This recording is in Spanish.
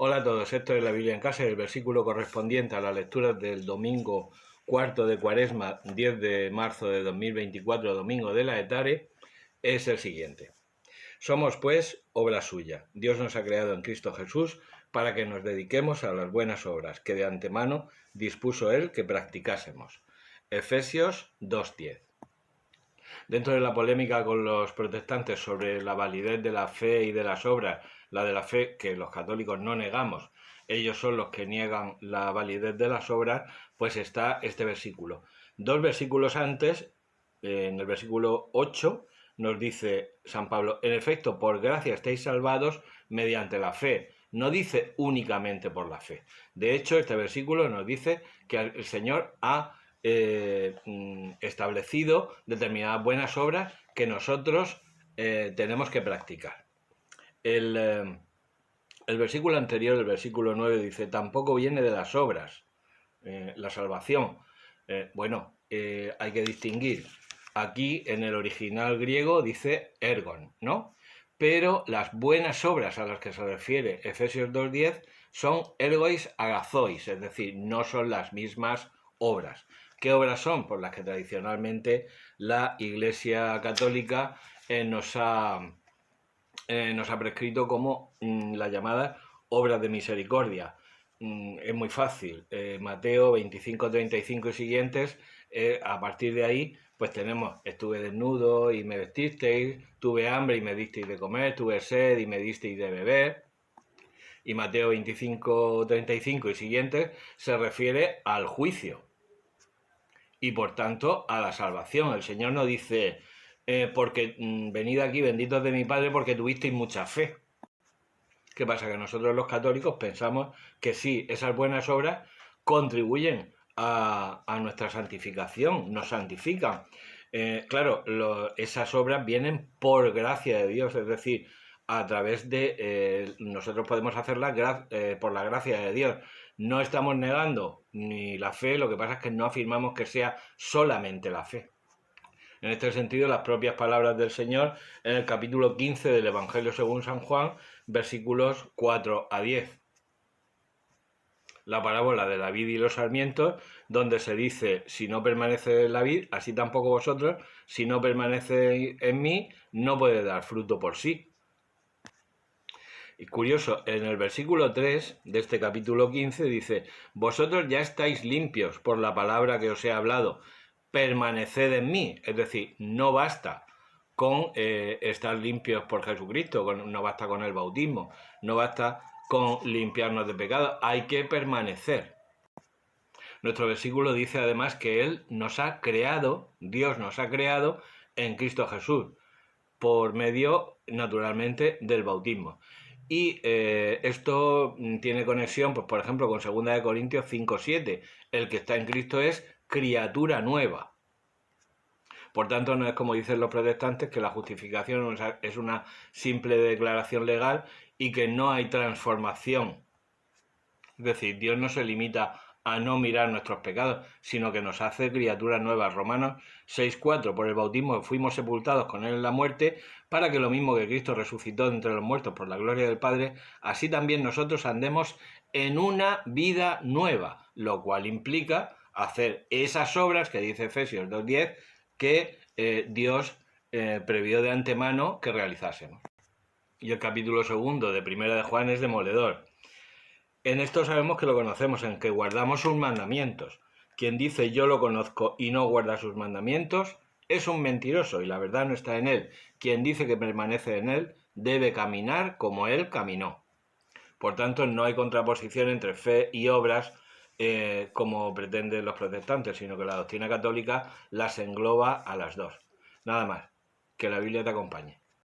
Hola a todos, esto es la Biblia en casa y el versículo correspondiente a la lectura del domingo cuarto de Cuaresma, 10 de marzo de 2024, domingo de la Etare, es el siguiente. Somos pues obra suya. Dios nos ha creado en Cristo Jesús para que nos dediquemos a las buenas obras que de antemano dispuso Él que practicásemos. Efesios 2:10. Dentro de la polémica con los protestantes sobre la validez de la fe y de las obras, la de la fe que los católicos no negamos, ellos son los que niegan la validez de las obras, pues está este versículo. Dos versículos antes, en el versículo 8, nos dice San Pablo, en efecto, por gracia estáis salvados mediante la fe. No dice únicamente por la fe. De hecho, este versículo nos dice que el Señor ha establecido determinadas buenas obras que nosotros tenemos que practicar. El versículo anterior, el versículo 9, dice, tampoco viene de las obras, la salvación. Hay que distinguir. Aquí en el original griego dice ergon, ¿no? Pero las buenas obras a las que se refiere Efesios 2:10 son ergois agazois, es decir, no son las mismas obras. ¿Qué obras son? Pues las que tradicionalmente la Iglesia Católica nos ha prescrito como la llamada obras de misericordia. Es muy fácil. Mateo 25:35 y siguientes, a partir de ahí, pues tenemos, estuve desnudo y me vestisteis, tuve hambre y me disteis de comer, tuve sed y me disteis de beber. Y Mateo 25:35 y siguientes se refiere al juicio y por tanto a la salvación. El Señor no dice, porque venid aquí benditos de mi Padre porque tuvisteis mucha fe. ¿Qué pasa? Que nosotros los católicos pensamos que sí, esas buenas obras contribuyen a nuestra santificación, nos santifican. Claro, esas obras vienen por gracia de Dios, es decir, a través de nosotros podemos hacerlas por la gracia de Dios. No estamos negando ni la fe, lo que pasa es que no afirmamos que sea solamente la fe. En este sentido, las propias palabras del Señor en el capítulo 15 del Evangelio según San Juan, versículos 4 a 10. La parábola de la vid y los sarmientos, donde se dice, si no permanece en la vid, así tampoco vosotros, si no permanece en mí, no puede dar fruto por sí. Y curioso, en el versículo 3 de este capítulo 15 dice, vosotros ya estáis limpios por la palabra que os he hablado, permaneced en mí, es decir, no basta con estar limpios por Jesucristo, no basta con el bautismo, no basta con limpiarnos de pecado, hay que permanecer. Nuestro versículo dice además que Él nos ha creado, Dios nos ha creado en Cristo Jesús, por medio, naturalmente, del bautismo. Y esto tiene conexión, pues, por ejemplo, con 2 Corintios 5:7. El que está en Cristo es criatura nueva. Por tanto, no es como dicen los protestantes, que la justificación es una simple declaración legal y que no hay transformación. Es decir, Dios no se limita a no mirar nuestros pecados, sino que nos hace criaturas nuevas. Romanos 6:4, por el bautismo fuimos sepultados con Él en la muerte, para que lo mismo que Cristo resucitó de entre los muertos por la gloria del Padre, así también nosotros andemos en una vida nueva, lo cual implica hacer esas obras que dice Efesios 2:10, que Dios previó de antemano que realizásemos. Y el capítulo 2 de Primera de Juan es demoledor. En esto sabemos que lo conocemos, en que guardamos sus mandamientos. Quien dice yo lo conozco y no guarda sus mandamientos es un mentiroso y la verdad no está en él. Quien dice que permanece en él debe caminar como él caminó. Por tanto, no hay contraposición entre fe y obras como pretenden los protestantes, sino que la doctrina católica las engloba a las dos. Nada más. Que la Biblia te acompañe.